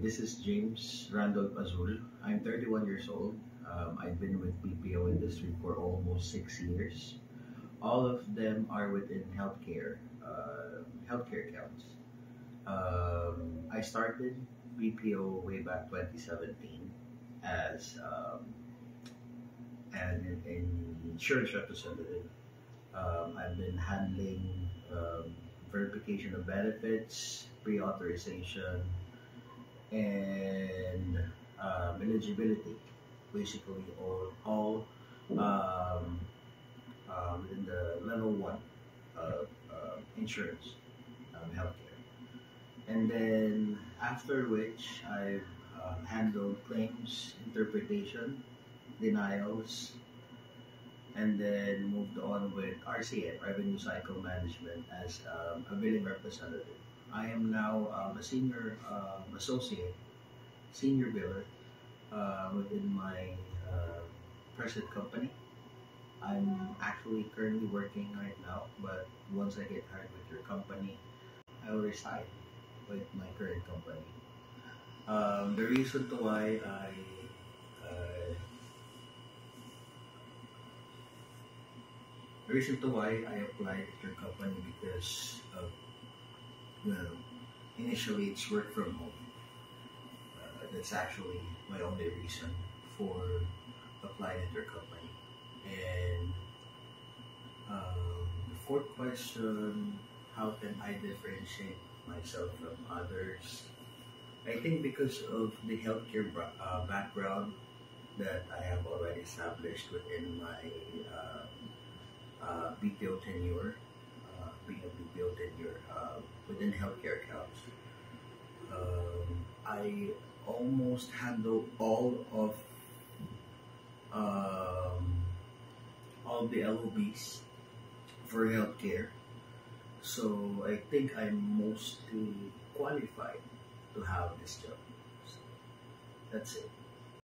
this is James Randolph Azul. I'm 31 years old. I've been with BPO industry for almost 6 years. All of them are within healthcare accounts. I started BPO way back 2017 as an insurance representative. I've been handling verification of benefits, pre-authorization, and eligibility. Basically, all um, within the level one of insurance, healthcare. And then after which I've handled claims, interpretation, denials, and then moved on with RCN, Revenue Cycle Management, as a billing representative. I am now a senior associate, senior biller within my present company. I'm actually currently working right now, but once I get hired with your company, I will resign with my current company. The reason to why uh, the reason to why I applied at your company because of, well, initially it's work from home. That's actually my only reason for applying at your company. And the fourth question, how can I differentiate myself from others? I think because of the healthcare background that I have already established within my BPO tenure, being a BPO tenure within healthcare accounts. I almost handle um, all the LOBs for healthcare. So I think I'm mostly qualified to have this job. So that's it.